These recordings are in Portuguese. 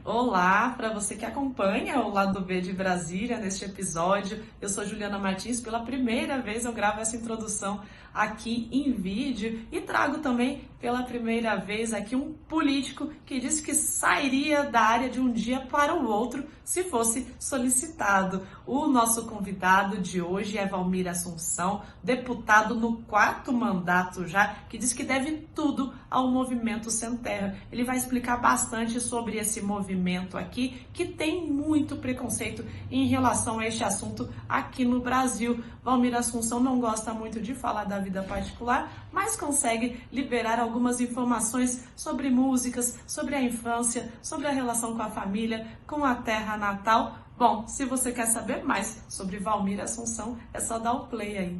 Olá, para você que acompanha o Lado B de Brasília neste episódio. Eu sou Juliana Martins. Pela primeira vez eu gravo essa introdução aqui em vídeo e trago também pela primeira vez aqui um político que disse que sairia da área de um dia para o outro se fosse solicitado. O nosso convidado de hoje é Valmir Assunção, deputado no 4º mandato já, que diz que deve tudo ao Movimento Sem Terra. Ele vai explicar bastante sobre esse movimento aqui, que tem muito preconceito em relação a este assunto aqui no Brasil. Valmir Assunção não gosta muito de falar da vida particular, mas consegue liberar algumas informações sobre músicas, sobre a infância, sobre a relação com a família, com a terra natal. Bom, se você quer saber mais sobre Valmir Assunção, é só dar o play aí.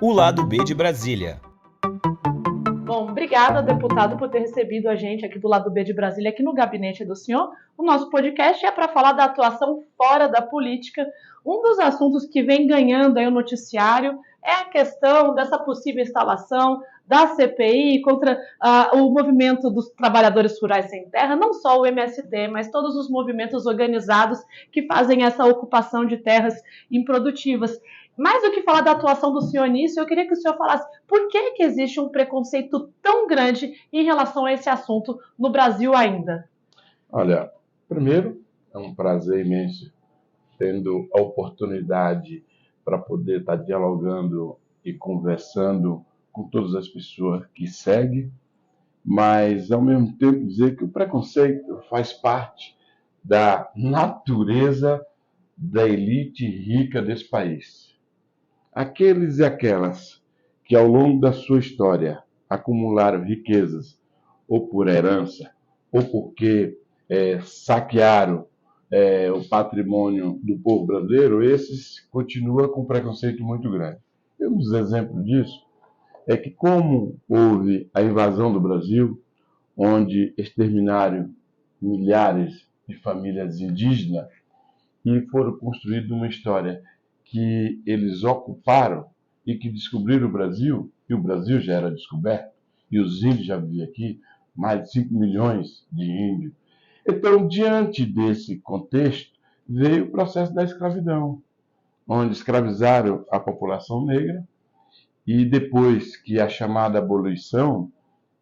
O Lado B de Brasília. Bom, obrigada, deputado, por ter recebido a gente aqui do Lado B de Brasília, aqui no gabinete do senhor. O nosso podcast é para falar da atuação fora da política. Um dos assuntos que vem ganhando aí o noticiário é a questão dessa possível instalação da CPI contra o movimento dos trabalhadores rurais sem terra, não só o MST, mas todos os movimentos organizados que fazem essa ocupação de terras improdutivas. Mais do que falar da atuação do senhor nisso, eu queria que o senhor falasse por que existe um preconceito tão grande em relação a esse assunto no Brasil ainda. Olha, primeiro, é um prazer imenso tendo a oportunidade para poder estar dialogando e conversando com todas as pessoas que seguem, mas, ao mesmo tempo, dizer que o preconceito faz parte da natureza da elite rica desse país. Aqueles e aquelas que, ao longo da sua história, acumularam riquezas, ou por herança, ou porque saquearam o patrimônio do povo brasileiro, esses continuam com preconceito muito grande. E um dos exemplos disso é que, como houve a invasão do Brasil, onde exterminaram milhares de famílias indígenas, e foram construídas uma história que eles ocuparam e que descobriram o Brasil, e o Brasil já era descoberto, e os índios já viviam aqui, mais de 5 milhões de índios. Então, diante desse contexto, veio o processo da escravidão, onde escravizaram a população negra, e depois que a chamada abolição,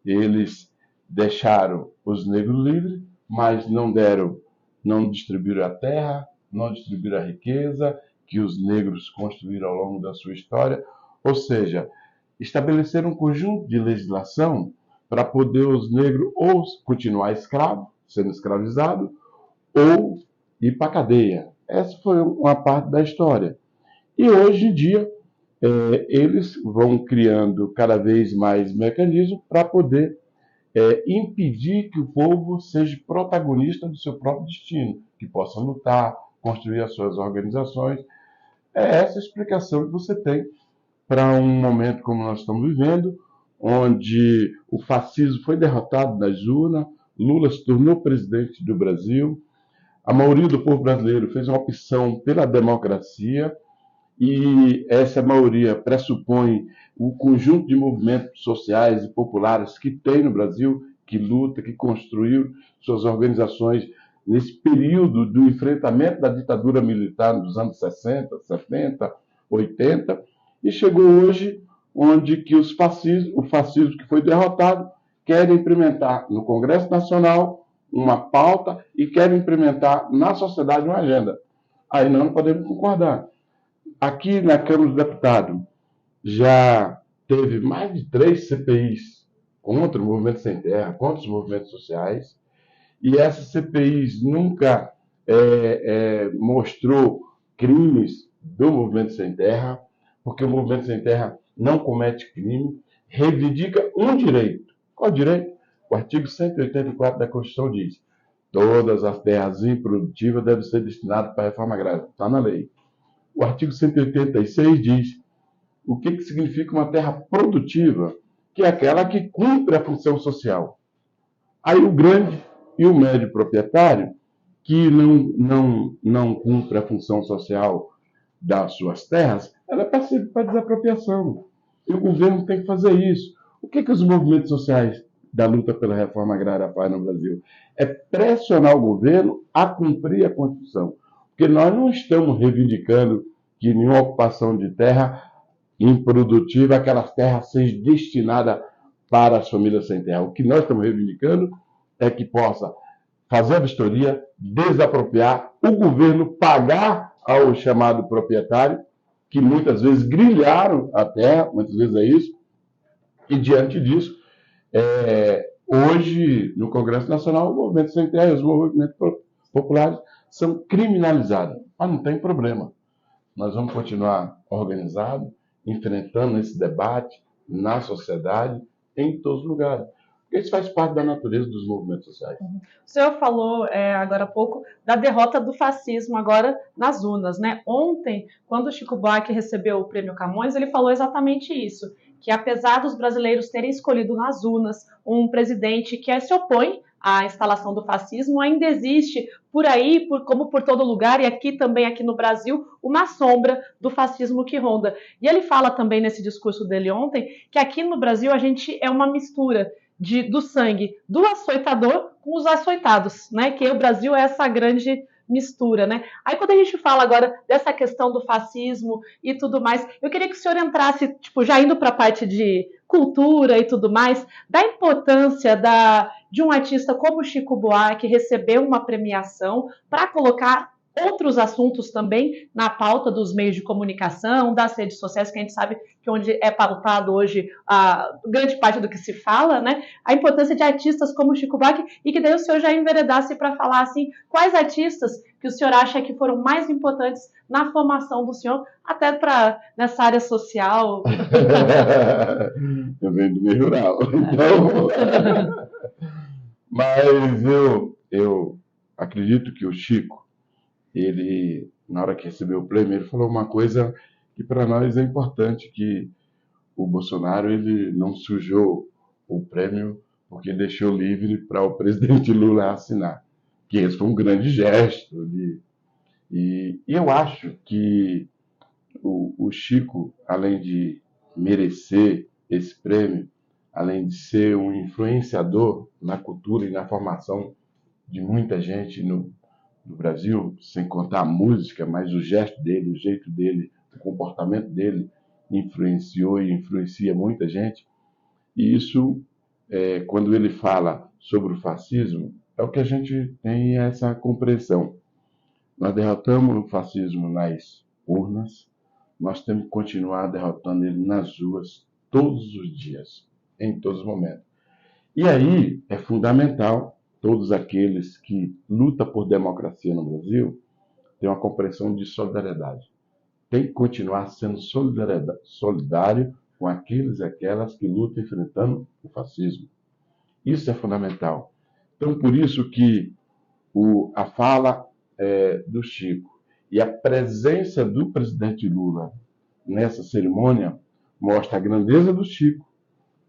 eles deixaram os negros livres, mas não distribuíram a terra, não distribuíram a riqueza que os negros construíram ao longo da sua história, ou seja, estabeleceram um conjunto de legislação para poder os negros ou continuar escravos, sendo escravizados, ou ir para a cadeia. Essa foi uma parte da história. E hoje em dia, eles vão criando cada vez mais mecanismos para poder impedir que o povo seja protagonista do seu próprio destino, que possa lutar, construir as suas organizações. É essa a explicação que você tem para um momento como nós estamos vivendo, onde o fascismo foi derrotado nas urnas, Lula se tornou presidente do Brasil, a maioria do povo brasileiro fez uma opção pela democracia, e essa maioria pressupõe o conjunto de movimentos sociais e populares que tem no Brasil, que luta, que construiu suas organizações nesse período do enfrentamento da ditadura militar nos anos 60, 70, 80, e chegou hoje onde que o fascismo que foi derrotado, quer implementar no Congresso Nacional uma pauta e quer implementar na sociedade uma agenda. Aí nós não podemos concordar. Aqui na Câmara dos Deputados já teve mais de 3 CPIs contra o Movimento Sem Terra, contra os movimentos sociais, e essas CPIs nunca mostrou crimes do Movimento Sem Terra, porque o Movimento Sem Terra não comete crime, reivindica um direito. Qual direito? O artigo 184 da Constituição diz: todas as terras improdutivas devem ser destinadas para a reforma agrária. Está na lei. O artigo 186 diz o que significa uma terra produtiva, que é aquela que cumpre a função social. Aí o grande e o médio proprietário, que não cumpre a função social das suas terras, ela é passível para desapropriação. E o governo tem que fazer isso. O que os movimentos sociais da luta pela reforma agrária faz no Brasil? É pressionar o governo a cumprir a Constituição. Porque nós não estamos reivindicando que nenhuma ocupação de terra improdutiva, aquelas terras sejam destinadas para as famílias sem terra. O que nós estamos reivindicando é que possa fazer a vistoria, desapropriar, o governo pagar ao chamado proprietário, que muitas vezes grilharam a terra, muitas vezes é isso, e diante disso, hoje, no Congresso Nacional, o movimento sem terra e os movimentos populares são criminalizados. Mas não tem problema. Nós vamos continuar organizados, enfrentando esse debate na sociedade, em todos os lugares. Porque isso faz parte da natureza dos movimentos sociais. O senhor falou agora há pouco da derrota do fascismo agora nas urnas, né? Ontem, quando o Chico Buarque recebeu o Prêmio Camões, ele falou exatamente isso, que apesar dos brasileiros terem escolhido nas urnas um presidente que se opõe à instalação do fascismo, ainda existe por aí, como por todo lugar, e aqui também, aqui no Brasil, uma sombra do fascismo que ronda. E ele fala também nesse discurso dele ontem, que aqui no Brasil a gente é uma mistura do sangue do açoitador com os açoitados, né? Que o Brasil é essa grande mistura, né? Aí quando a gente fala agora dessa questão do fascismo e tudo mais, eu queria que o senhor entrasse, já indo para a parte de cultura e tudo mais, da importância de um artista como Chico Buarque receber uma premiação para colocar outros assuntos também na pauta dos meios de comunicação, das redes sociais, que a gente sabe que onde é pautado hoje a grande parte do que se fala, né? A importância de artistas como Chico Buarque, e que daí o senhor já enveredasse para falar assim, quais artistas que o senhor acha que foram mais importantes na formação do senhor, até nessa área social. Eu venho do meio rural, então... Mas eu acredito que o Chico, ele, na hora que recebeu o prêmio, ele falou uma coisa que para nós é importante, que o Bolsonaro ele não sujou o prêmio porque deixou livre para o presidente Lula assinar, que esse foi um grande gesto. E eu acho que o Chico, além de merecer esse prêmio, além de ser um influenciador na cultura e na formação de muita gente no Brasil, sem contar a música, mas o gesto dele, o jeito dele, o comportamento dele influenciou e influencia muita gente. E isso, quando ele fala sobre o fascismo, é o que a gente tem essa compreensão. Nós derrotamos o fascismo nas urnas, nós temos que continuar derrotando ele nas ruas todos os dias, em todos os momentos. E aí é fundamental todos aqueles que lutam por democracia no Brasil têm uma compreensão de solidariedade. Tem que continuar sendo solidário com aqueles e aquelas que lutam enfrentando o fascismo. Isso é fundamental. Então, por isso que a fala do Chico e a presença do presidente Lula nessa cerimônia mostra a grandeza do Chico,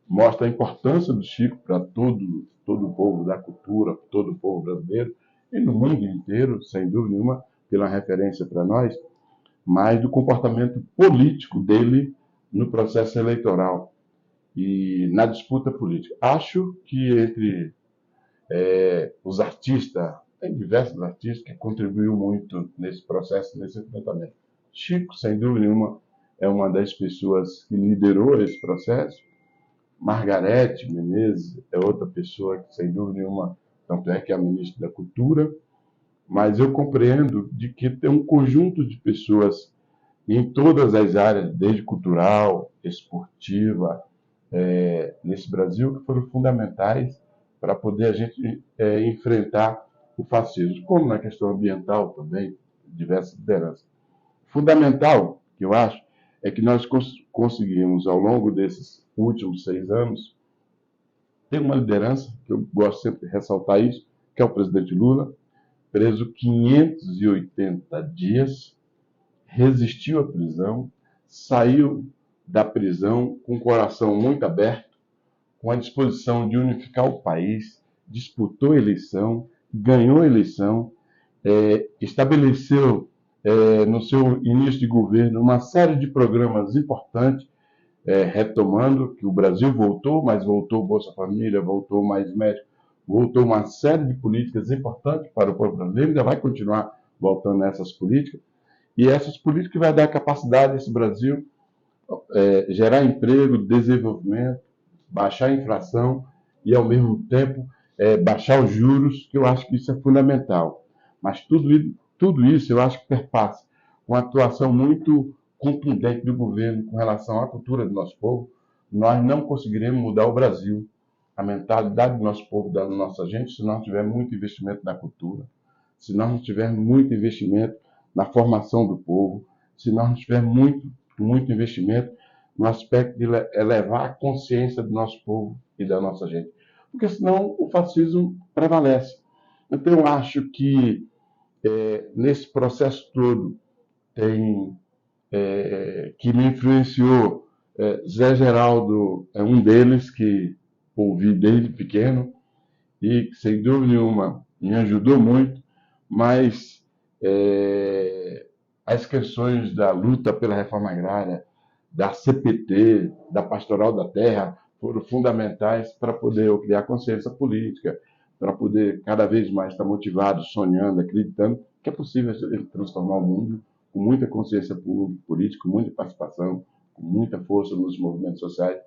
mostra a importância do Chico para todo o povo da cultura, todo o povo brasileiro e no mundo inteiro, sem dúvida nenhuma, pela referência para nós, mas do comportamento político dele no processo eleitoral e na disputa política. Acho que entre os artistas, tem diversos artistas que contribuíram muito nesse processo, nesse enfrentamento. Chico, sem dúvida nenhuma, é uma das pessoas que liderou esse processo. Margarete Menezes é outra pessoa que, sem dúvida nenhuma, tanto é que é a ministra da Cultura, mas eu compreendo de que tem um conjunto de pessoas em todas as áreas, desde cultural, esportiva, nesse Brasil, que foram fundamentais para poder a gente enfrentar o fascismo, como na questão ambiental também, diversas lideranças. Fundamental, que eu acho, é que nós conseguimos, ao longo desses últimos 6 anos, ter uma liderança, que eu gosto sempre de ressaltar isso, que é o presidente Lula, preso 580 dias, resistiu à prisão, saiu da prisão com o coração muito aberto, com a disposição de unificar o país, disputou a eleição, ganhou a eleição, estabeleceu no seu início de governo uma série de programas importantes retomando, que o Brasil voltou, mas voltou o Bolsa Família, voltou mais médico, voltou uma série de políticas importantes para o povo brasileiro, ainda vai continuar voltando nessas políticas, e essas políticas vai dar capacidade a esse Brasil gerar emprego, desenvolvimento, baixar a inflação e, ao mesmo tempo, baixar os juros, que eu acho que isso é fundamental. Mas tudo isso eu acho que perpassa uma atuação muito contundente do governo com relação à cultura do nosso povo. Nós não conseguiremos mudar o Brasil, a mentalidade do nosso povo, da nossa gente, se nós não tivermos muito investimento na cultura, se nós não tivermos muito investimento na formação do povo, se nós não tivermos muito investimento no aspecto de elevar a consciência do nosso povo e da nossa gente. Porque senão o fascismo prevalece. Então eu acho que nesse processo todo que me influenciou, Zé Geraldo é um deles que ouvi desde pequeno e que, sem dúvida nenhuma, me ajudou muito, mas as questões da luta pela reforma agrária, da CPT, da Pastoral da Terra, foram fundamentais para poder eu criar consciência política, para poder cada vez mais estar motivado, sonhando, acreditando que é possível transformar o mundo com muita consciência política, com muita participação, com muita força nos movimentos sociais,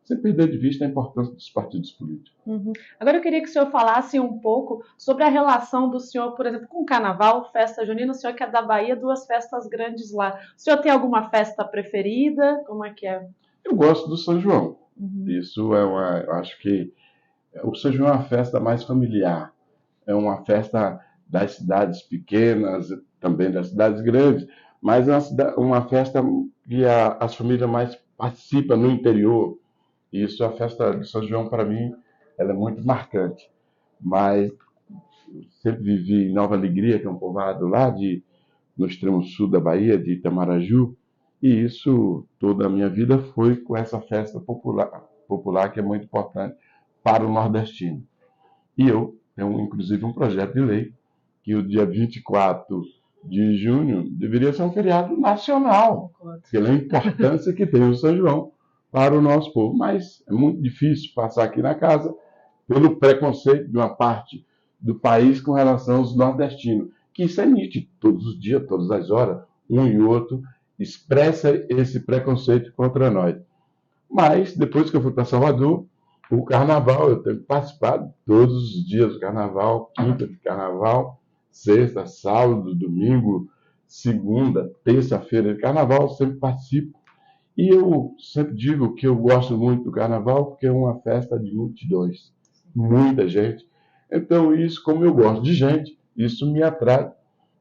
sem perder de vista a importância dos partidos políticos. Uhum. Agora eu queria que o senhor falasse um pouco sobre a relação do senhor, por exemplo, com o Carnaval, festa junina. O senhor que é da Bahia, 2 festas grandes lá. O senhor tem alguma festa preferida? Como é que é? Eu gosto do São João. Isso eu acho que o São João é uma festa mais familiar. É uma festa das cidades pequenas, também das cidades grandes, mas é uma festa que as famílias mais participam no interior. Isso, a festa de São João, para mim, ela é muito marcante. Mas sempre vivi em Nova Alegria, que é um povoado lá no extremo sul da Bahia, de Itamaraju, e isso, toda a minha vida foi com essa festa popular que é muito importante para o nordestino. E eu tenho, inclusive, um projeto de lei que o dia 24 de junho deveria ser um feriado nacional, pela importância que tem o São João para o nosso povo. Mas é muito difícil passar aqui na casa pelo preconceito de uma parte do país com relação aos nordestinos, que isso é nítido, todos os dias, todas as horas, um e outro expressa esse preconceito contra nós. Mas, depois que eu fui para Salvador, o Carnaval, eu tenho participado todos os dias do Carnaval, quinta de Carnaval, sexta, sábado, domingo, segunda, terça-feira de Carnaval, sempre participo. E eu sempre digo que eu gosto muito do Carnaval porque é uma festa de multidões, muita gente. Então, isso, como eu gosto de gente, isso me atrai.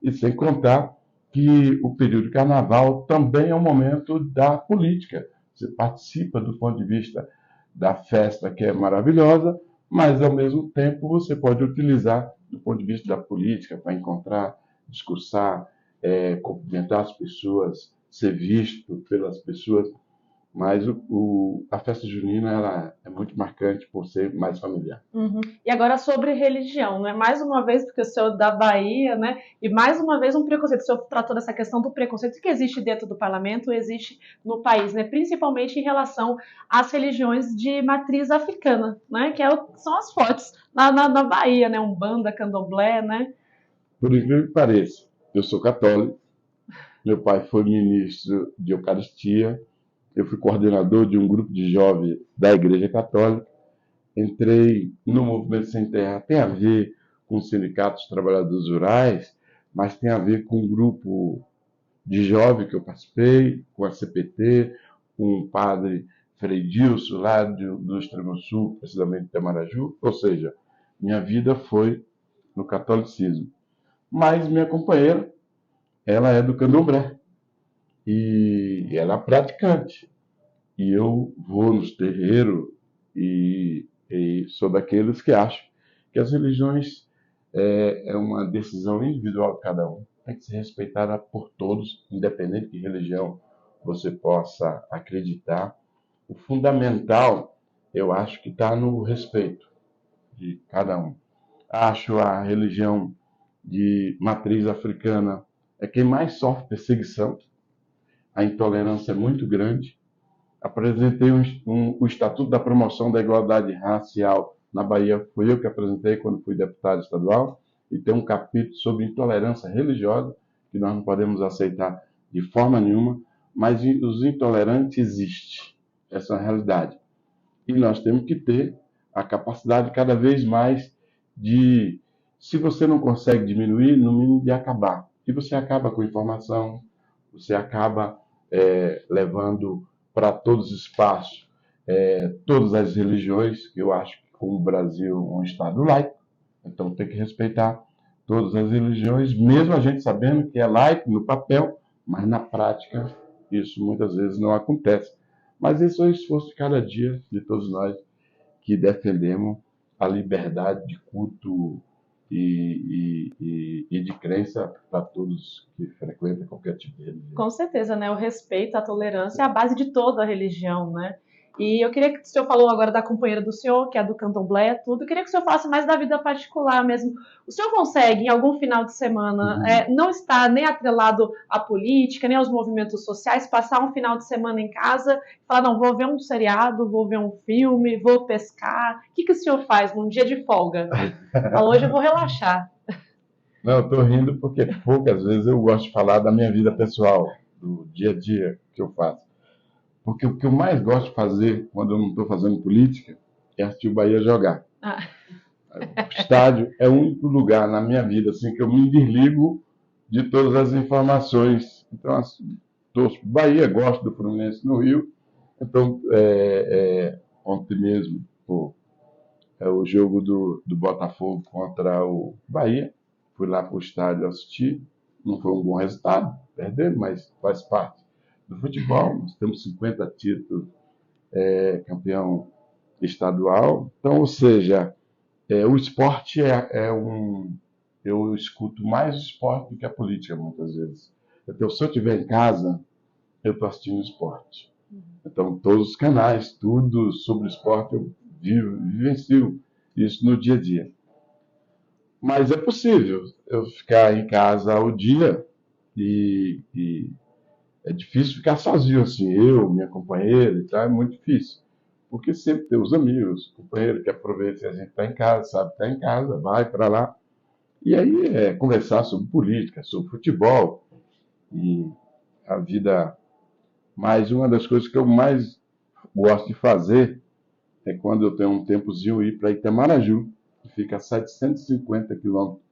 E sem contar que o período de Carnaval também é um momento da política. Você participa do ponto de vista da festa, que é maravilhosa, mas, ao mesmo tempo, você pode utilizar do ponto de vista da política para encontrar, discursar, cumprimentar as pessoas, ser visto pelas pessoas. Mas a festa junina ela é muito marcante por ser mais familiar. E agora sobre religião, né? Mais uma vez, porque o senhor é da Bahia, né? E mais uma vez um preconceito. O senhor tratou dessa questão do preconceito que existe dentro do parlamento, existe no país, né? Principalmente em relação às religiões de matriz africana, né? Que são as fortes na Bahia, né? Umbanda, Candomblé, né? Por incrível que pareça, eu sou católico, meu pai foi ministro de Eucaristia, eu fui coordenador de um grupo de jovens da Igreja Católica, entrei no Movimento Sem Terra, tem a ver com os sindicatos de trabalhadores rurais, mas tem a ver com um grupo de jovens que eu participei, com a CPT, com o padre Frei Dilson, lá do extremo sul, precisamente de Itamaraju, ou seja, minha vida foi no catolicismo. Mas minha companheira, ela é do candomblé, e ela é praticante. E eu vou nos terreiros e sou daqueles que acham que as religiões é uma decisão individual de cada um. Tem que ser respeitada por todos, independente de que religião você possa acreditar. O fundamental, eu acho que está no respeito de cada um. Acho a religião de matriz africana é quem mais sofre perseguição. A intolerância é muito grande. Apresentei o Estatuto da Promoção da Igualdade Racial na Bahia. Fui eu que apresentei quando fui deputado estadual. E tem um capítulo sobre intolerância religiosa, que nós não podemos aceitar de forma nenhuma, mas os intolerantes existem. Essa é a realidade. E nós temos que ter a capacidade cada vez mais de, se você não consegue diminuir, no mínimo de acabar. E você acaba com informação, você acaba levando para todos os espaços todas as religiões, que eu acho que como o Brasil é um Estado laico, então tem que respeitar todas as religiões, mesmo a gente sabendo que é laico no papel, mas na prática isso muitas vezes não acontece. Mas esse é o esforço de cada dia de todos nós que defendemos a liberdade de culto e de crença para todos que frequentam qualquer tipo de religião. Com certeza, né? O respeito, a tolerância é a base de toda a religião, né? E eu queria que o senhor falou agora da companheira do senhor, que é do candomblé, tudo. Eu queria que o senhor falasse mais da vida particular mesmo. O senhor consegue, em algum final de semana, não estar nem atrelado à política, nem aos movimentos sociais, passar um final de semana em casa e falar, não, vou ver um seriado, vou ver um filme, vou pescar. O que o senhor faz num dia de folga? Fala, hoje eu vou relaxar. Não, eu estou rindo porque poucas vezes eu gosto de falar da minha vida pessoal, do dia a dia que eu faço. Porque o que eu mais gosto de fazer quando eu não estou fazendo política é assistir o Bahia jogar. O estádio é o único lugar na minha vida assim, que eu me desligo de todas as informações. Então, assim, torço para o Bahia, gosto do Fluminense no Rio. Então, ontem mesmo, o jogo do Botafogo contra o Bahia. Fui lá para o estádio assistir. Não foi um bom resultado, perdemos, mas faz parte do futebol. Nós temos 50 títulos, campeão estadual. Então, ou seja, o esporte eu escuto mais o esporte do que a política, muitas vezes. Então, se eu estiver em casa, eu estou assistindo esporte. Então, todos os canais, tudo sobre esporte, eu vivencio isso no dia a dia. Mas é possível eu ficar em casa o dia e é difícil ficar sozinho assim, eu, minha companheira e tal, é muito difícil. Porque sempre tem os amigos, companheiro que aproveita que a gente está em casa, sabe que está em casa, vai para lá. E aí conversar sobre política, sobre futebol e a vida. Mas uma das coisas que eu mais gosto de fazer é quando eu tenho um tempozinho ir para Itamaraju, que fica a 750 quilômetros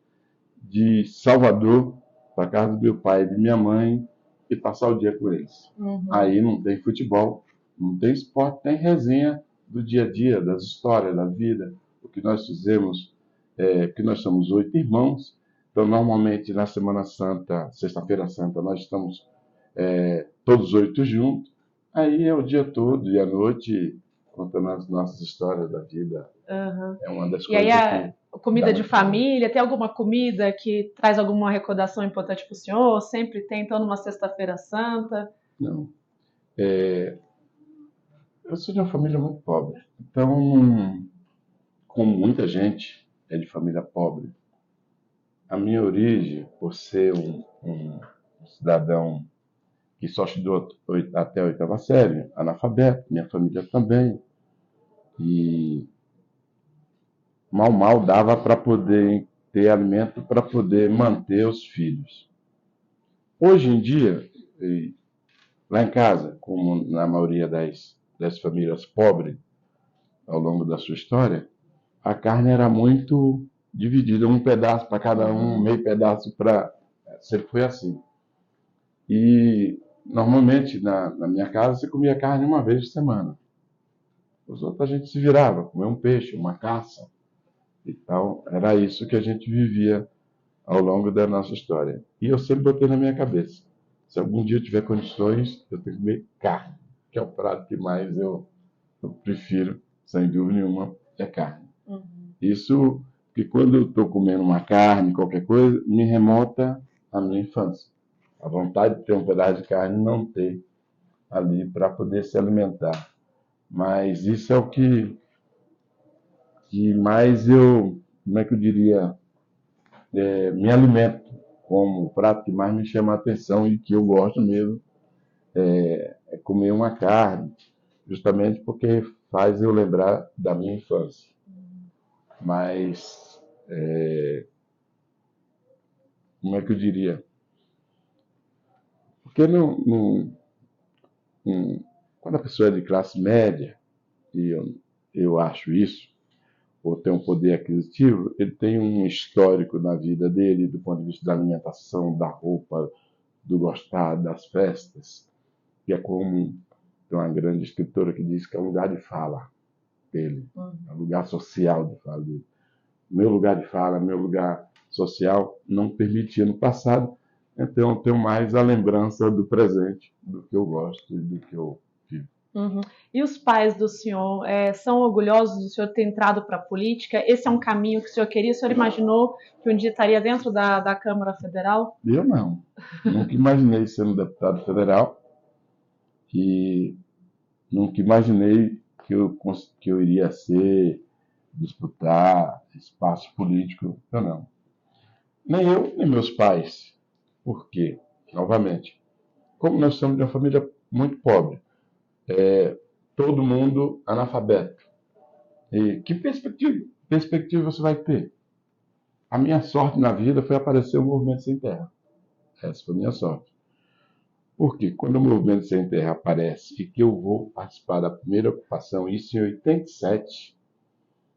de Salvador, para casa do meu pai e de minha mãe, e passar o dia com eles. Aí não tem futebol, não tem esporte, tem resenha do dia a dia, das histórias, da vida, o que nós fizemos, porque nós somos 8 irmãos, então normalmente na Semana Santa, Sexta-feira Santa, nós estamos todos 8 juntos, aí é o dia todo e à noite contando as nossas histórias da vida. É uma das coisas. E aí a comida de família, tem alguma comida que traz alguma recordação importante para o senhor? Sempre tem, então, numa Sexta-feira Santa? Não. Eu sou de uma família muito pobre. Então, como muita gente é de família pobre, a minha origem, por ser um cidadão que só estudou até a 8ª série, analfabeto, minha família também, e mal dava para poder ter alimento para poder manter os filhos. Hoje em dia, lá em casa, como na maioria das famílias pobres, ao longo da sua história, a carne era muito dividida, um pedaço para cada um, meio pedaço para... Sempre foi assim. E, normalmente, na minha casa, você comia carne uma vez por semana. Os outros a gente se virava, comia um peixe, uma caça. Então, era isso que a gente vivia ao longo da nossa história. E eu sempre botei na minha cabeça, se algum dia eu tiver condições, eu tenho que comer carne, que é o prato que mais eu prefiro, sem dúvida nenhuma, é carne. Isso, que quando eu estou comendo uma carne, qualquer coisa, me remota à minha infância. A vontade de ter um pedaço de carne e não ter ali para poder se alimentar. Mas isso é o que mais eu, como é que eu diria, me alimento, como o prato que mais me chama a atenção e que eu gosto mesmo é comer uma carne. justamente porque faz eu lembrar da minha infância. Mas, como é que eu diria? Porque quando a pessoa é de classe média, e eu acho isso, ou tem um poder aquisitivo, ele tem um histórico na vida dele, do ponto de vista da alimentação, da roupa, do gostar, das festas, que é como tem uma grande escritora que diz que é um lugar de fala dele, é um lugar social de fala dele. Meu lugar de fala, meu lugar social não permitia no passado, então eu tenho mais a lembrança do presente, do que eu gosto e do que eu vivo. Uhum. E os pais do senhor são orgulhosos do senhor ter entrado para a política? Esse é um caminho que o senhor queria? O senhor imaginou que um dia estaria dentro da Câmara Federal? Eu não. Nunca imaginei ser um deputado federal e nunca imaginei que eu iria disputar espaço político. Eu não. Nem eu, nem meus pais. Por quê? Novamente, como nós somos de uma família muito pobre, todo mundo analfabeto. E que perspectiva você vai ter? A minha sorte na vida foi aparecer o Movimento Sem Terra. Essa foi a minha sorte. Porque quando o Movimento Sem Terra aparece e que eu vou participar da primeira ocupação, isso em 87,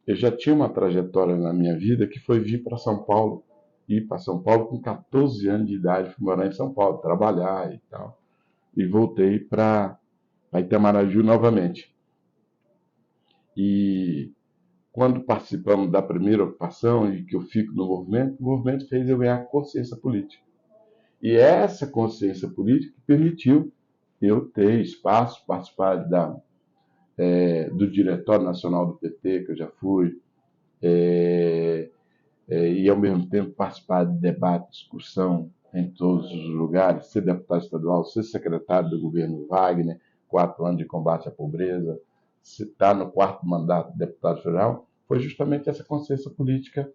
eu já tinha uma trajetória na minha vida que foi vir para São Paulo. Ir para São Paulo com 14 anos de idade, fui morar em São Paulo, trabalhar e tal. E voltei para Itamaraju novamente. E quando participamos da primeira ocupação e que eu fico no movimento, o movimento fez eu ganhar consciência política. E essa consciência política permitiu eu ter espaço, participar do Diretório Nacional do PT, que eu já fui, e ao mesmo tempo participar de debate, discussão em todos os lugares, ser deputado estadual, ser secretário do governo Wagner, 4 anos de combate à pobreza, estar no 4º mandato de deputado federal, foi justamente essa consciência política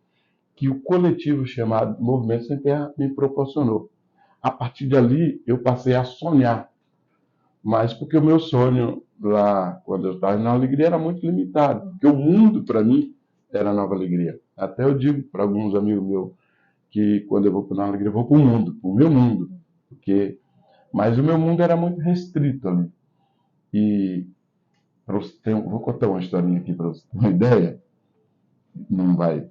que o coletivo chamado Movimento Sem Terra me proporcionou. A partir dali, eu passei a sonhar, mas porque o meu sonho lá, quando eu estava na Alegria, era muito limitado, porque o mundo, para mim, era a Nova Alegria. Até eu digo para alguns amigos meus que quando eu vou para a Nova Alegria, eu vou para o mundo, para o meu mundo, mas o meu mundo era muito restrito ali. E vou contar uma historinha aqui para você ter uma ideia, não vai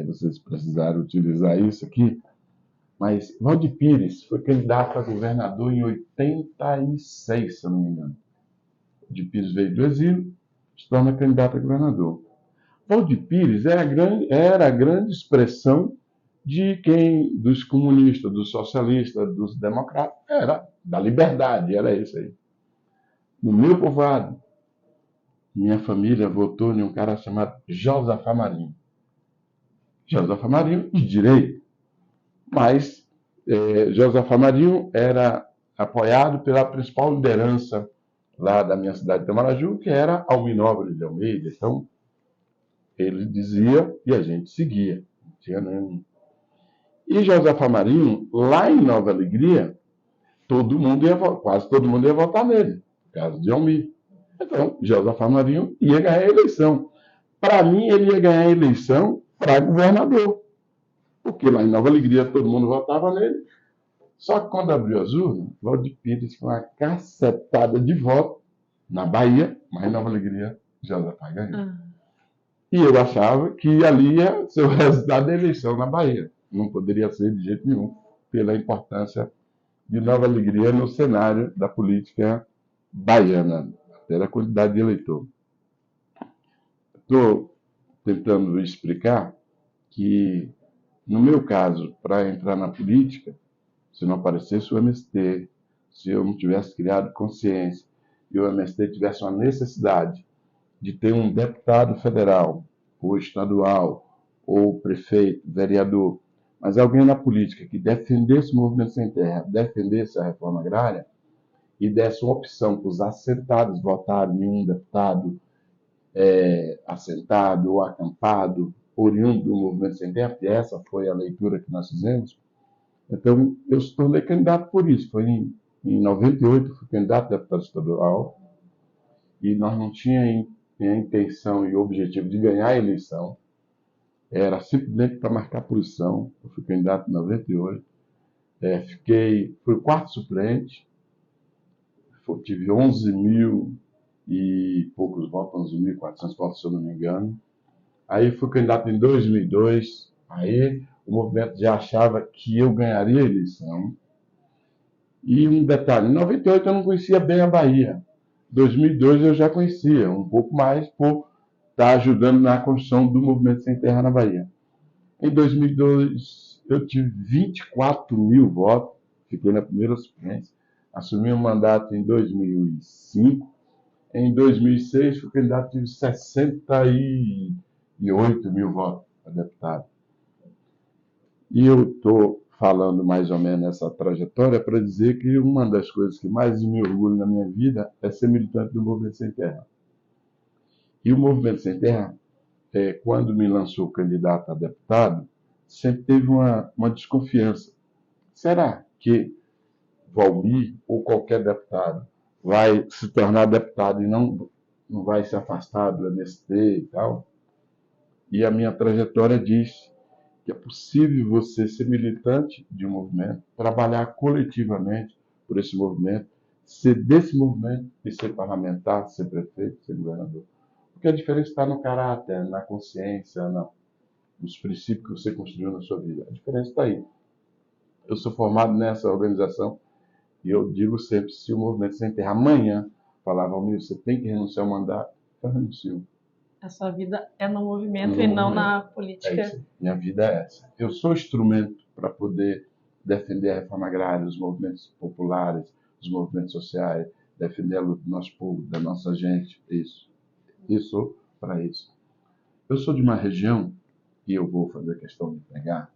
vocês precisarem utilizar isso aqui, mas Valdir Pires foi candidato a governador em 86, se eu não me engano. Valdir Pires veio do exílio, se torna candidato a governador. Valdir Pires era a grande expressão dos comunistas, dos socialistas, dos democratas, era da liberdade, era isso aí. No meu povoado, minha família votou em um cara chamado Josafá Marinho. Josafá Marinho, de direita. Mas Josafá Marinho era apoiado pela principal liderança lá da minha cidade de Itamaraju, que era Almir Nobre de Almeida. Então, ele dizia e a gente seguia. Não tinha nenhum. E Josafá Marinho, lá em Nova Alegria, quase todo mundo ia votar nele, no caso de Almir. Então, Josafá Marinho ia ganhar a eleição. Para mim, ele ia ganhar a eleição para governador. Porque lá em Nova Alegria todo mundo votava nele. Só que quando abriu as urnas, Valdir Pires com uma cacetada de voto na Bahia, mas em Nova Alegria Josafá ganhou. E eu achava que ali ia ser o resultado da eleição na Bahia. Não poderia ser de jeito nenhum, pela importância de Nova Alegria no cenário da política baiana, até da quantidade de eleitor. Estou tentando explicar que, no meu caso, para entrar na política, se não aparecesse o MST, se eu não tivesse criado consciência e o MST tivesse uma necessidade de ter um deputado federal, ou estadual, ou prefeito, vereador, mas alguém na política que defendesse o Movimento Sem Terra, defendesse a reforma agrária e desse uma opção para os assentados votarem em um deputado assentado ou acampado, oriundo do Movimento Sem Terra, porque essa foi a leitura que nós fizemos. Então, eu se tornei candidato por isso. Foi em 98, fui candidato a deputado estadual. e nós não tínhamos a intenção e o objetivo de ganhar a eleição, era simplesmente para marcar posição. Eu fui candidato em 98, fui o quarto suplente, tive 11 mil e poucos votos, 11.400 votos, se eu não me engano. Aí fui candidato em 2002, aí o movimento já achava que eu ganharia a eleição. E um detalhe, em 98 eu não conhecia bem a Bahia. Em 2002 eu já conhecia, um pouco mais por estar ajudando na construção do Movimento Sem Terra na Bahia. Em 2002 eu tive 24 mil votos, fiquei na primeira suplência. Assumi o mandato em 2005. Em 2006 fui candidato, tive 68 mil votos para deputado. E eu estou falando mais ou menos essa trajetória para dizer que uma das coisas que mais me orgulho na minha vida é ser militante do Movimento Sem Terra. E o Movimento Sem Terra, quando me lançou candidato a deputado, sempre teve uma desconfiança. Será que Valmir ou qualquer deputado vai se tornar deputado e não vai se afastar do MST e tal? E a minha trajetória diz que é possível você ser militante de um movimento, trabalhar coletivamente por esse movimento, ser desse movimento e ser parlamentar, ser prefeito, ser governador. Porque a diferença está no caráter, na consciência, nos princípios que você construiu na sua vida. A diferença está aí. Eu sou formado nessa organização e eu digo sempre, se o Movimento Sem Terra amanhã falar, Valmir, você tem que renunciar ao mandato, eu renuncio. A sua vida é no movimento e não na política. Isso. Minha vida é essa. Eu sou instrumento para poder defender a reforma agrária, os movimentos populares, os movimentos sociais, defender a luta do nosso povo, da nossa gente. Isso. Eu sou para isso. Eu sou de uma região, e eu vou fazer questão de pegar,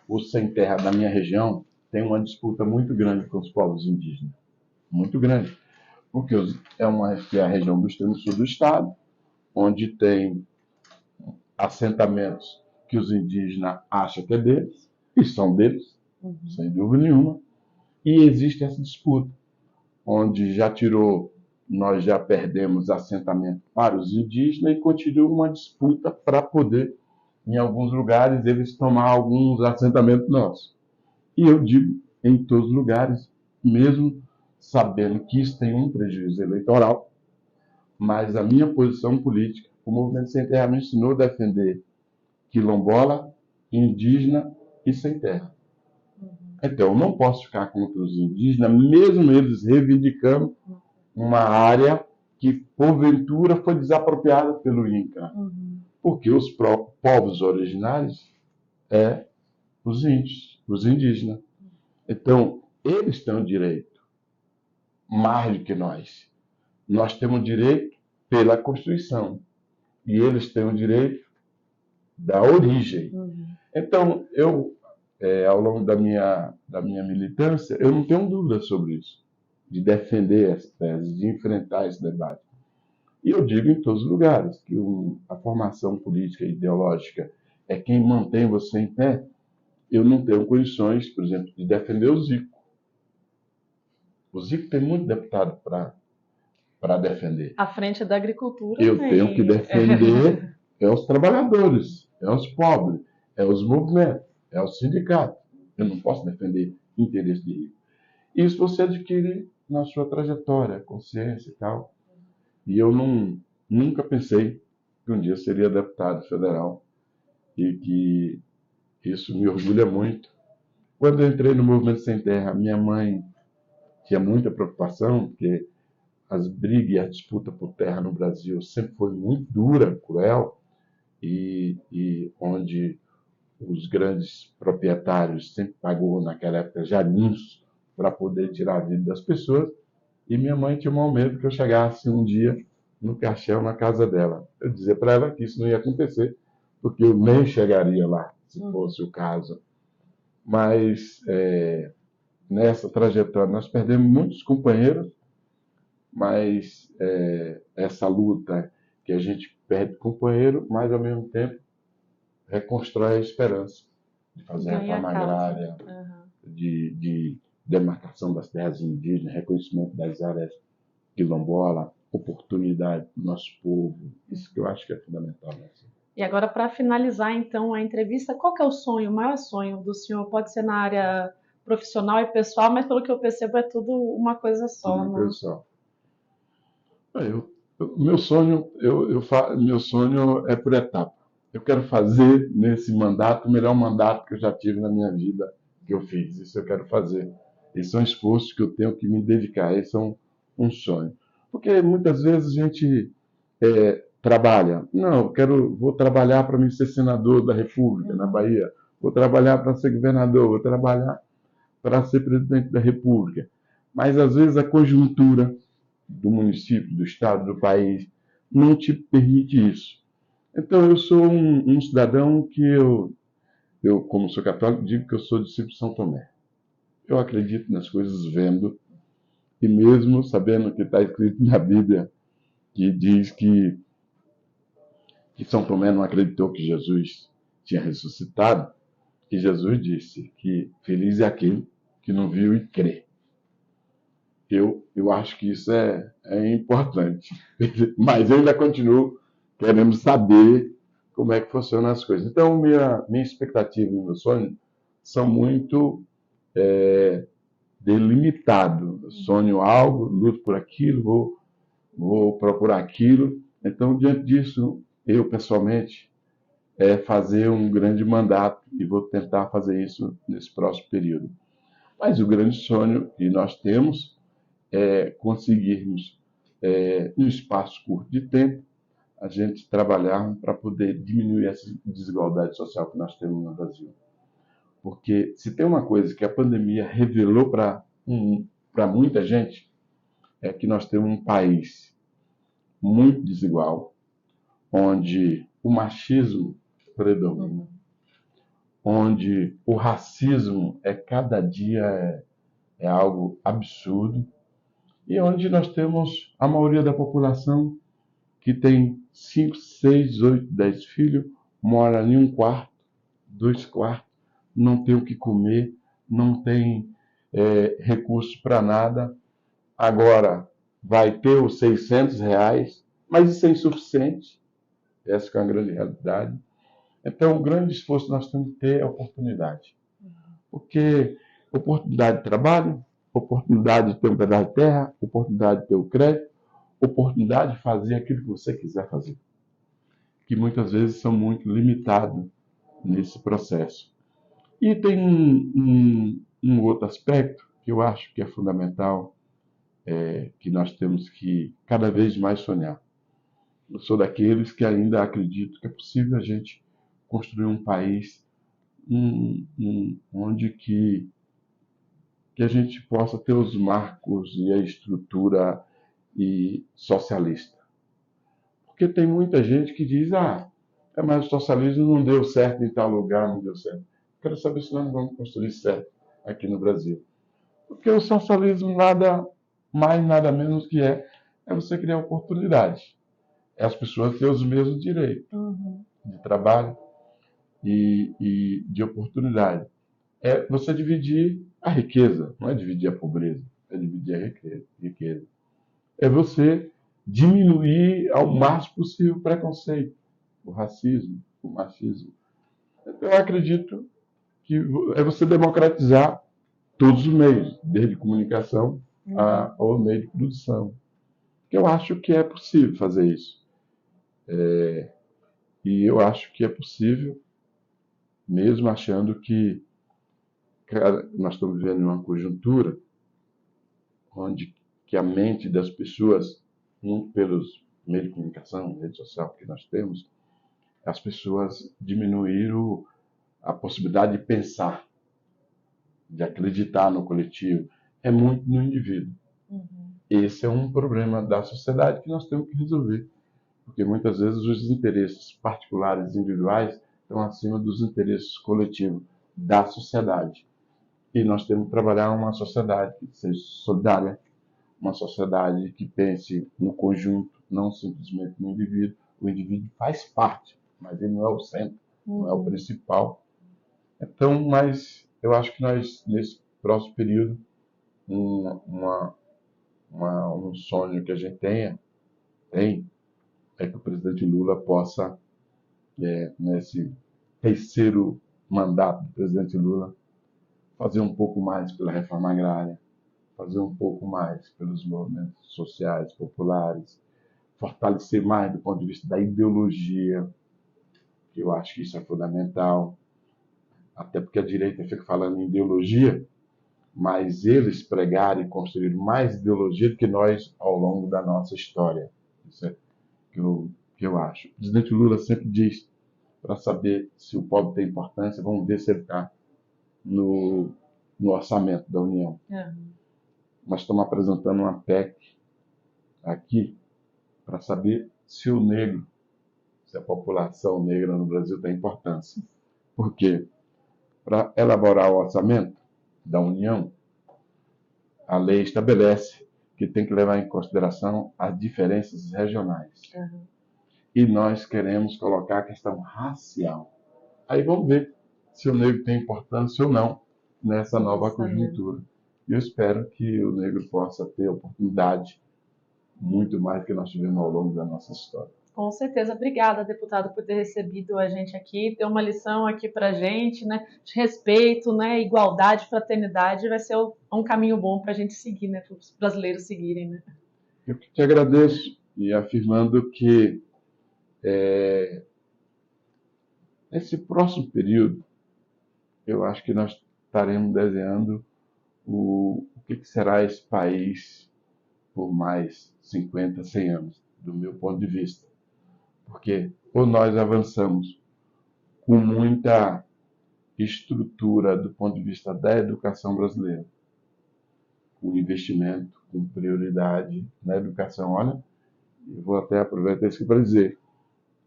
o Sem Terra da minha região tem uma disputa muito grande com os povos indígenas. Muito grande. Porque é a região do extremo sul do estado, onde tem assentamentos que os indígenas acham que é deles, e são deles, sem dúvida nenhuma, e existe essa disputa, onde nós já perdemos assentamento para os indígenas e continua uma disputa para poder, em alguns lugares, eles tomar alguns assentamentos nossos. E eu digo, em todos os lugares, mesmo sabendo que isso tem um prejuízo eleitoral, mas a minha posição política, o Movimento Sem Terra me ensinou a defender quilombola, indígena e sem terra. Então, eu não posso ficar contra os indígenas, mesmo eles reivindicando uma área que, porventura, foi desapropriada pelo INCRA. Porque os próprios povos originários os índios, os indígenas. Então, eles têm o direito, mais do que nós. Nós temos direito pela Constituição. E eles têm o direito da origem. Então, ao longo da minha militância, eu não tenho dúvida sobre isso, de defender as teses, de enfrentar esse debate. E eu digo em todos os lugares que a formação política e ideológica é quem mantém você em pé. Eu não tenho condições, por exemplo, de defender o Zico. O Zico tem muito deputado para defender. À frente da agricultura. Eu tenho que defender os trabalhadores, os pobres, os movimentos, os sindicatos. Eu não posso defender interesse de rico. Isso você adquire na sua trajetória, consciência e tal. E eu nunca pensei que um dia seria deputado federal e que isso me orgulha muito. Quando eu entrei no Movimento Sem Terra, minha mãe tinha muita preocupação, porque as brigas e a disputa por terra no Brasil sempre foi muito dura, cruel, e onde os grandes proprietários sempre pagou, naquela época, jarinhos para poder tirar a vida das pessoas. E minha mãe tinha um medo que eu chegasse um dia no caixão na casa dela. Eu dizia para ela que isso não ia acontecer, porque eu nem chegaria lá, se fosse o caso. Mas nessa trajetória nós perdemos muitos companheiros, mas essa luta que a gente perde companheiro, mas ao mesmo tempo reconstrói a esperança de fazer a reforma agrária, de demarcação das terras indígenas, reconhecimento das áreas quilombola, oportunidade para o nosso povo. Isso que eu acho que é fundamental. Né? E agora, para finalizar, então, a entrevista, qual que é o sonho, o maior sonho do senhor? Pode ser na área profissional e pessoal, mas pelo que eu percebo é tudo uma coisa só. Tudo uma coisa só. Meu sonho, meu sonho é por etapa. Eu quero fazer nesse mandato o melhor mandato que eu já tive na minha vida, que eu fiz. Isso eu quero fazer. Esses são esforços que eu tenho que me dedicar. Esse é um sonho. Porque muitas vezes a gente trabalha. Não, vou trabalhar para me ser senador da República, na Bahia. Vou trabalhar para ser governador. Vou trabalhar para ser presidente da República. Mas às vezes a conjuntura do município, do estado, do país, não te permite isso. Então, eu sou um cidadão que eu, como sou católico, digo que eu sou discípulo de São Tomé. Eu acredito nas coisas vendo, e mesmo sabendo que está escrito na Bíblia, que diz que São Tomé não acreditou que Jesus tinha ressuscitado, e Jesus disse que feliz é aquele que não viu e crê. Eu acho que isso é importante. Mas eu ainda continuo querendo saber como é que funcionam as coisas. Então, minha expectativa e meu sonho são muito delimitados. Sonho algo, luto por aquilo, vou procurar aquilo. Então, diante disso, eu, pessoalmente, fazer um grande mandato e vou tentar fazer isso nesse próximo período. Mas o grande sonho que nós temos conseguirmos, em um espaço curto de tempo, a gente trabalhar para poder diminuir essa desigualdade social que nós temos no Brasil. Porque se tem uma coisa que a pandemia revelou para muita gente, é que nós temos um país muito desigual, onde o machismo predomina, onde o racismo cada dia é algo absurdo, e onde nós temos a maioria da população que tem 5, 6, 8, 10 filhos, mora em um quarto, 2 quartos, não tem o que comer, não tem recursos para nada. Agora vai ter os R$ 600, mas isso é insuficiente. Essa é uma grande realidade. Então, o grande esforço que nós temos que ter é oportunidade. Porque oportunidade de trabalho, oportunidade de ter um pedaço de terra, oportunidade de ter o crédito, oportunidade de fazer aquilo que você quiser fazer. Que muitas vezes são muito limitados nesse processo. E tem um outro aspecto que eu acho que é fundamental, que nós temos que cada vez mais sonhar. Eu sou daqueles que ainda acredito que é possível a gente construir um país onde que a gente possa ter os marcos e a estrutura socialista. Porque tem muita gente que diz, mas o socialismo não deu certo em tal lugar, não deu certo. Quero saber se nós não vamos construir certo aqui no Brasil. Porque o socialismo nada mais, nada menos que é você criar oportunidade. É as pessoas terem os mesmos direitos de trabalho e de oportunidade. É você dividir a riqueza, não é dividir a pobreza, é dividir a riqueza. É você diminuir ao máximo possível o preconceito, o racismo, o machismo. Então, eu acredito que é você democratizar todos os meios, desde comunicação ao meio de produção. Eu acho que é possível fazer isso. E eu acho que é possível, mesmo achando que nós estamos vivendo uma conjuntura onde que a mente das pessoas, pelos meios de comunicação, rede social que nós temos, as pessoas diminuíram a possibilidade de pensar, de acreditar no coletivo, é muito no indivíduo. Esse é um problema da sociedade que nós temos que resolver, porque muitas vezes os interesses particulares individuais estão acima dos interesses coletivos da sociedade. E nós temos que trabalhar uma sociedade que seja solidária, uma sociedade que pense no conjunto, não simplesmente no indivíduo. O indivíduo faz parte, mas ele não é o centro, não é o principal. Então, mas eu acho que nós, nesse próximo período, um sonho que a gente tenha tem é que o presidente Lula possa, nesse terceiro mandato do presidente Lula, fazer um pouco mais pela reforma agrária, fazer um pouco mais pelos movimentos sociais, populares, fortalecer mais do ponto de vista da ideologia, que eu acho que isso é fundamental, até porque a direita fica falando em ideologia, mas eles pregaram e construíram mais ideologia do que nós ao longo da nossa história. Isso é que eu acho. O presidente Lula sempre diz, para saber se o pobre tem importância, vamos ver se ele está no orçamento da União. Nós estamos apresentando uma PEC aqui para saber se o negro, se a população negra no Brasil tem importância. Por quê? Para elaborar o orçamento da União, a lei estabelece que tem que levar em consideração as diferenças regionais. E nós queremos colocar a questão racial. Aí vamos ver se o negro tem importância ou não nessa nova conjuntura. E eu espero que o negro possa ter oportunidade muito mais do que nós tivemos ao longo da nossa história. Com certeza. Obrigada, deputado, por ter recebido a gente aqui. Ter uma lição aqui para a gente, né, de respeito, né, igualdade, fraternidade. Vai ser um caminho bom para a gente seguir, né, para os brasileiros seguirem. Né? Eu te agradeço e afirmando que nesse próximo período, eu acho que nós estaremos desenhando o que será esse país por mais 50, 100 anos, do meu ponto de vista. Porque ou nós avançamos com muita estrutura do ponto de vista da educação brasileira, com investimento, com prioridade na educação. Olha, eu vou até aproveitar isso para dizer,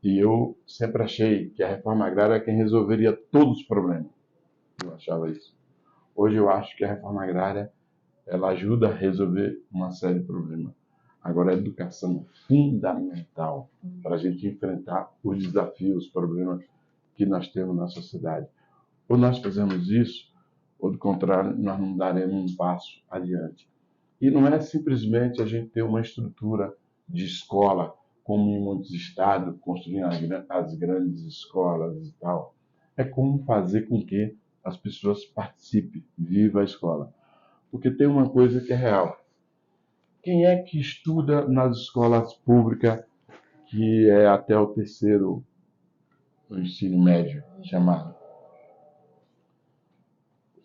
e eu sempre achei que a reforma agrária é quem resolveria todos os problemas. Eu achava isso. Hoje eu acho que a reforma agrária ela ajuda a resolver uma série de problemas. Agora, a educação é fundamental para a gente enfrentar os desafios, os problemas que nós temos na sociedade. Ou nós fazemos isso, ou do contrário, nós não daremos um passo adiante. E não é simplesmente a gente ter uma estrutura de escola, como em muitos estados, construindo as grandes escolas e tal. É como fazer com que as pessoas participem, vivam a escola. Porque tem uma coisa que é real. Quem é que estuda nas escolas públicas, que é até o terceiro o ensino médio, chamado?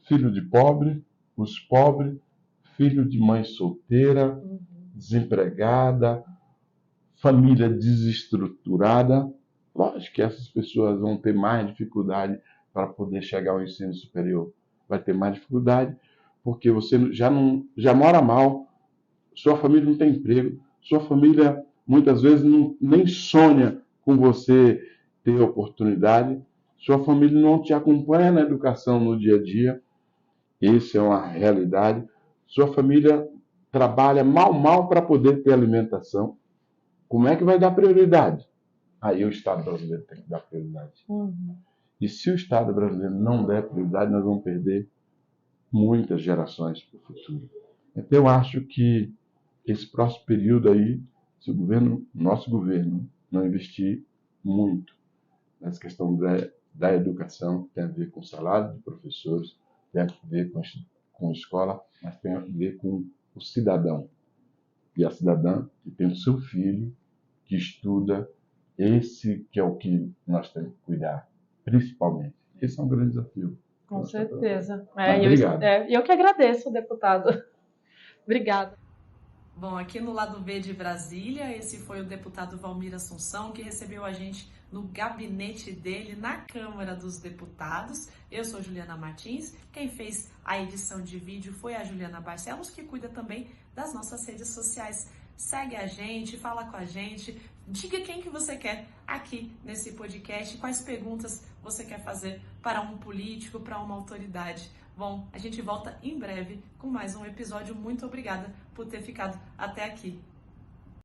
Filho de pobre, os pobres, filho de mãe solteira, desempregada, família desestruturada. Lógico que essas pessoas vão ter mais dificuldade para poder chegar ao ensino superior. Vai ter mais dificuldade porque você já mora mal, sua família não tem emprego, sua família muitas vezes nem sonha com você ter oportunidade, sua família não te acompanha na educação no dia a dia, isso é uma realidade, sua família trabalha mal para poder ter alimentação. Como é que vai dar prioridade? Aí o Estado brasileiro tem que dar prioridade. E se o Estado brasileiro não der prioridade, nós vamos perder muitas gerações para o futuro. Então eu acho que esse próximo período aí, se o nosso governo, não investir muito nessa questão da educação, que tem a ver com o salário de professores, tem a ver com a escola, mas tem a ver com o cidadão. E a cidadã que tem o seu filho, que estuda, esse que é o que nós temos que cuidar, principalmente. Esse é um grande desafio. Com certeza. Obrigado. Eu que agradeço, deputado. Obrigada. Bom, aqui no lado B de Brasília, esse foi o deputado Valmir Assunção, que recebeu a gente no gabinete dele, na Câmara dos Deputados. Eu sou Juliana Martins, quem fez a edição de vídeo foi a Juliana Barcelos, que cuida também das nossas redes sociais. Segue a gente, fala com a gente, diga quem que você quer aqui nesse podcast, quais perguntas você quer fazer para um político, para uma autoridade. Bom, a gente volta em breve com mais um episódio. Muito obrigada por ter ficado até aqui.